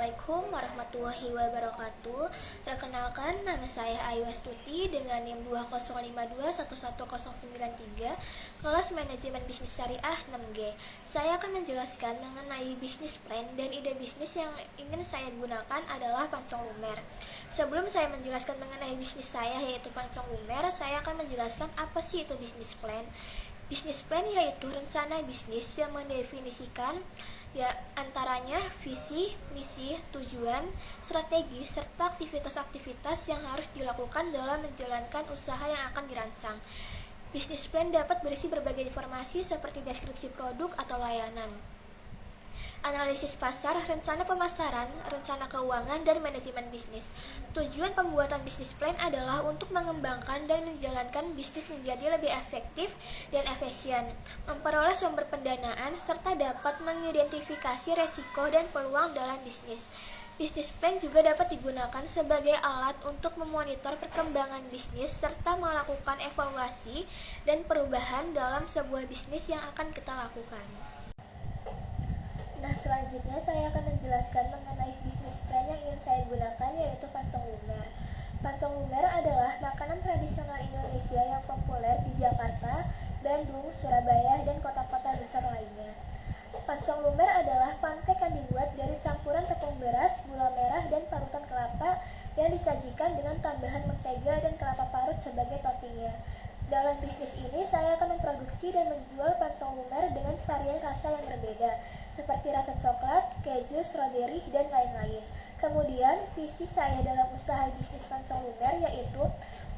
Assalamualaikum warahmatullahi wabarakatuh. Perkenalkan, nama saya Ayu Astuti dengan NIM 205211093, kelas Manajemen Bisnis Syariah 6G. Saya akan menjelaskan mengenai bisnis plan dan ide bisnis yang ingin saya gunakan adalah pancong lumer. Sebelum saya menjelaskan mengenai bisnis saya yaitu pancong lumer, saya akan menjelaskan apa sih itu bisnis plan. Bisnis plan yaitu rencana bisnis yang mendefinisikan antaranya visi, misi, tujuan, strategi, serta aktivitas-aktivitas yang harus dilakukan dalam menjalankan usaha yang akan dirancang. Bisnis plan dapat berisi berbagai informasi seperti deskripsi produk atau layanan, analisis pasar, rencana pemasaran, rencana keuangan, dan manajemen bisnis. Tujuan pembuatan bisnis plan adalah untuk mengembangkan dan menjalankan bisnis menjadi lebih efektif dan efisien, memperoleh sumber pendanaan, serta dapat mengidentifikasi resiko dan peluang dalam bisnis. Bisnis plan juga dapat digunakan sebagai alat untuk memonitor perkembangan bisnis serta melakukan evaluasi dan perubahan dalam sebuah bisnis yang akan kita lakukan. Nah, selanjutnya saya akan menjelaskan mengenai bisnis plan yang ingin saya gunakan, yaitu pancong lumer. Pancong lumer adalah makanan tradisional Indonesia yang populer di Jakarta, Bandung, Surabaya, dan kota-kota besar lainnya. Pancong lumer adalah pancake yang dibuat dari campuran tepung beras, gula merah, dan parutan kelapa yang disajikan dengan tambahan mentega dan kelapa parut sebagai toppingnya. Dalam bisnis ini, saya akan memproduksi dan menjual pancong lumer dengan varian rasa yang berbeda, seperti rasa coklat, keju, stroberi, dan lain-lain. Kemudian, visi saya dalam usaha bisnis pancong lumer yaitu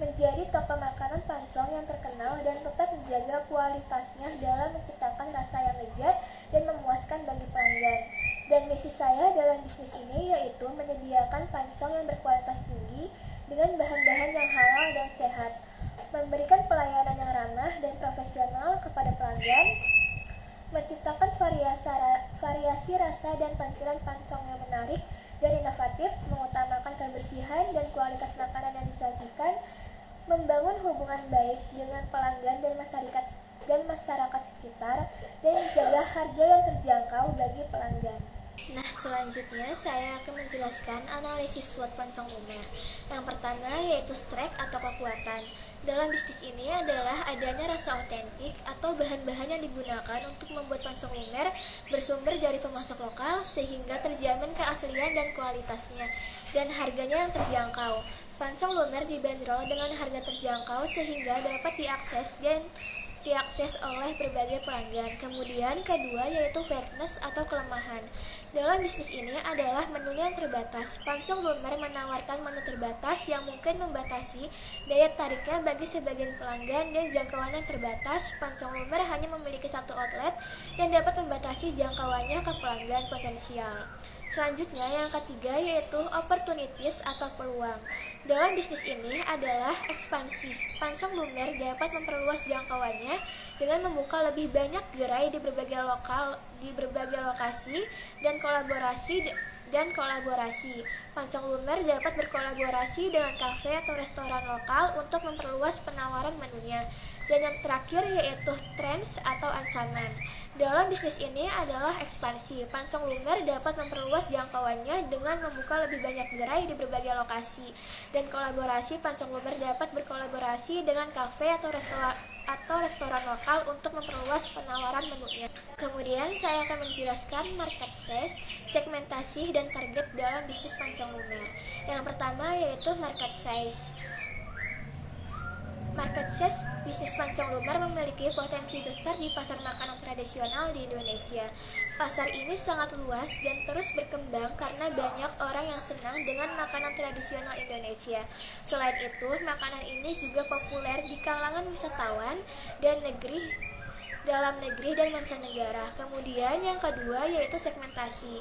menjadi toko makanan pancong yang terkenal dan tetap menjaga kualitasnya dalam menciptakan rasa yang lezat dan memuaskan bagi pelanggan. Dan misi saya dalam bisnis ini yaitu menyediakan pancong yang berkualitas tinggi dengan bahan-bahan yang halal dan sehat, memberikan pelayanan yang ramah dan profesional kepada pelanggan, menciptakan variasi rasa dan tampilan pancong yang menarik dan inovatif, mengutamakan kebersihan dan kualitas makanan yang disajikan, membangun hubungan baik dengan pelanggan dan masyarakat sekitar, dan menjaga harga yang terjangkau bagi pelanggan. Nah, selanjutnya saya akan menjelaskan analisis SWOT pancong lumer. Yang pertama yaitu strength atau kekuatan. Dalam bisnis ini adalah adanya rasa otentik atau bahan-bahan yang digunakan untuk membuat pancong lumer bersumber dari pemasok lokal sehingga terjamin keaslian dan kualitasnya dan harganya yang terjangkau. Pancong lumer dibanderol dengan harga terjangkau sehingga dapat diakses oleh berbagai pelanggan. Kemudian kedua yaitu weakness atau kelemahan. Dalam bisnis ini adalah menunya yang terbatas. Pancong lumer menawarkan menu terbatas yang mungkin membatasi daya tariknya bagi sebagian pelanggan dan jangkauannya terbatas. Pancong lumer hanya memiliki satu outlet yang dapat membatasi jangkauannya ke pelanggan potensial. Selanjutnya yang ketiga yaitu opportunities atau peluang. Dalam bisnis ini adalah ekspansi. Pancong lumer dapat memperluas jangkauannya dengan membuka lebih banyak gerai di berbagai lokasi dan kolaborasi. Pancong lumer dapat berkolaborasi dengan kafe atau restoran lokal untuk memperluas penawaran menunya. Dan yang terakhir yaitu trends atau ancaman. Dalam bisnis ini adalah ekspansi. Pancong lumer dapat memperluas jangkauannya dengan membuka lebih banyak gerai di berbagai lokasi. Dan kolaborasi, pancong lumer dapat berkolaborasi dengan kafe atau restoran lokal untuk memperluas penawaran menunya. Kemudian saya akan menjelaskan market size, segmentasi, dan target dalam bisnis pancong lumer. Yang pertama yaitu market size. Market size bisnis pancong lumer memiliki potensi besar di pasar makanan tradisional di Indonesia. Pasar ini sangat luas dan terus berkembang karena banyak orang yang senang dengan makanan tradisional Indonesia. Selain itu, makanan ini juga populer di kalangan wisatawan dan dalam negeri dan mancanegara. Kemudian yang kedua yaitu segmentasi.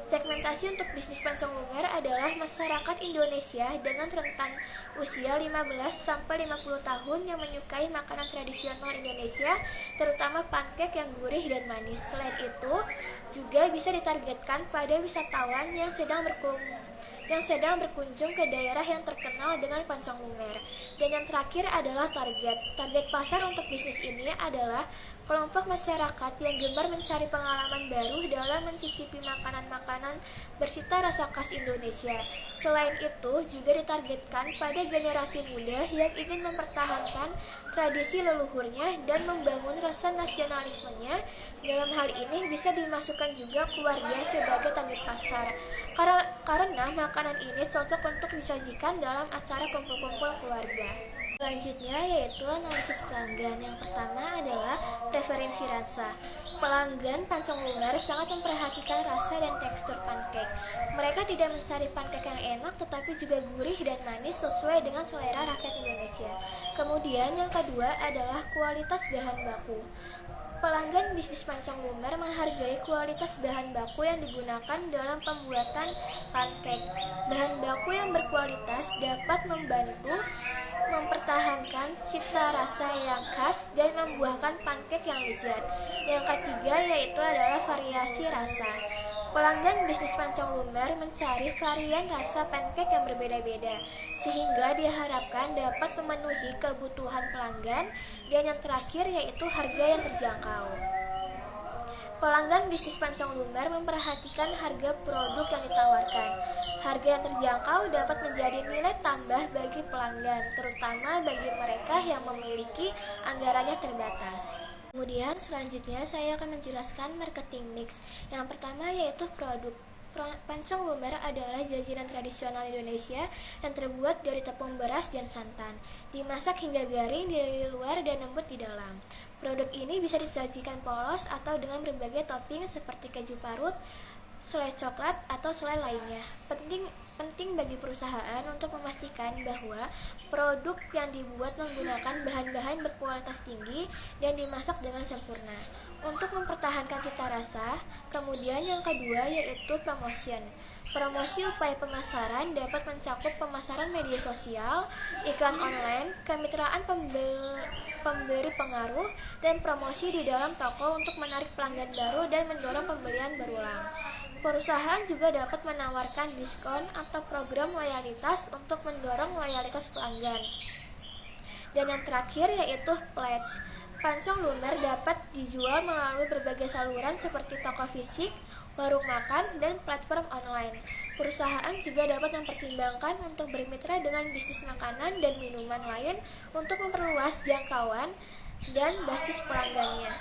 Segmentasi untuk bisnis pancong lumer adalah masyarakat Indonesia dengan rentan usia 15-50 tahun yang menyukai makanan tradisional Indonesia, terutama pancake yang gurih dan manis. Selain itu, juga bisa ditargetkan pada wisatawan yang sedang yang sedang berkunjung ke daerah yang terkenal dengan pancong lumer. Dan yang terakhir adalah target. Target pasar untuk bisnis ini adalah kelompok masyarakat yang gemar mencari pengalaman baru dalam mencicipi makanan-makanan bersita rasa khas Indonesia. Selain itu, juga ditargetkan pada generasi muda yang ingin mempertahankan tradisi leluhurnya dan membangun rasa nasionalismenya. Dalam hal ini bisa dimasukkan juga keluarga sebagai target pasar, karena makanan ini cocok untuk disajikan dalam acara kumpul-kumpul keluarga. Selanjutnya yaitu analisis pelanggan. Yang pertama adalah preferensi rasa. Pelanggan pancong lumer sangat memperhatikan rasa dan tekstur pancake. Mereka tidak mencari pancake yang enak tetapi juga gurih dan manis sesuai dengan selera rakyat Indonesia. Kemudian yang kedua adalah kualitas bahan baku. Pelanggan bisnis pancong lumer menghargai kualitas bahan baku yang digunakan dalam pembuatan pancake. Bahan baku yang berkualitas dapat membantu mempertahankan cita rasa yang khas dan membuahkan pancake yang lezat. Yang ketiga yaitu adalah variasi rasa. Pelanggan bisnis pancong lumer mencari varian rasa pancake yang berbeda-beda, sehingga diharapkan dapat memenuhi kebutuhan pelanggan. Dan yang terakhir yaitu harga yang terjangkau. Pelanggan bisnis pancong lumer memperhatikan harga produk yang ditawarkan. Harga yang terjangkau dapat menjadi nilai tambah bagi pelanggan, terutama bagi mereka yang memiliki anggarannya terbatas. Kemudian selanjutnya saya akan menjelaskan marketing mix. Yang pertama yaitu produk. Pancong lumer adalah jajanan tradisional Indonesia yang terbuat dari tepung beras dan santan, dimasak hingga garing di luar dan lembut di dalam. Produk ini bisa disajikan polos atau dengan berbagai topping seperti keju parut, selai coklat, atau selai lainnya. Penting bagi perusahaan untuk memastikan bahwa produk yang dibuat menggunakan bahan-bahan berkualitas tinggi dan dimasak dengan sempurna untuk mempertahankan cita rasa. Kemudian yang kedua yaitu promotion. Promosi upaya pemasaran dapat mencakup pemasaran media sosial, iklan online, kemitraan pemberi pengaruh, dan promosi di dalam toko untuk menarik pelanggan baru dan mendorong pembelian berulang. Perusahaan juga dapat menawarkan diskon atau program loyalitas untuk mendorong loyalitas pelanggan. Dan yang terakhir yaitu pledge. Pancong lumer dapat dijual melalui berbagai saluran seperti toko fisik, warung makan, dan platform online. Perusahaan juga dapat mempertimbangkan untuk bermitra dengan bisnis makanan dan minuman lain untuk memperluas jangkauan dan basis pelanggannya.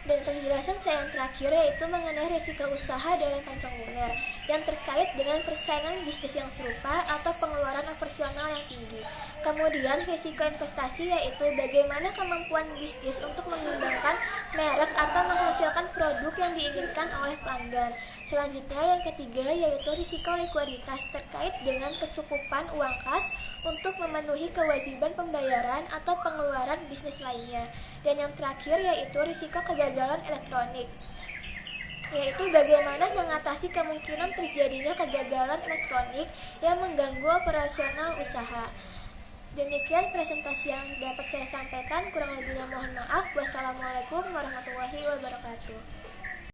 Dan penjelasan saya yang terakhir yaitu mengenai risiko usaha dalam pancong lumer yang terkait dengan persaingan bisnis yang serupa atau pengeluaran operasional yang tinggi. Kemudian risiko investasi yaitu bagaimana kemampuan bisnis untuk mengembangkan merek atau menghasilkan produk yang diinginkan oleh pelanggan. Selanjutnya yang ketiga yaitu risiko likuiditas terkait dengan kecukupan uang kas untuk memenuhi kewajiban pembayaran atau pengeluaran bisnis lainnya. Dan yang terakhir yaitu risiko kegagalan elektronik, yaitu bagaimana mengatasi kemungkinan terjadinya kegagalan elektronik yang mengganggu operasional usaha. Demikian presentasi yang dapat saya sampaikan, kurang lebihnya mohon maaf. Wassalamualaikum warahmatullahi wabarakatuh.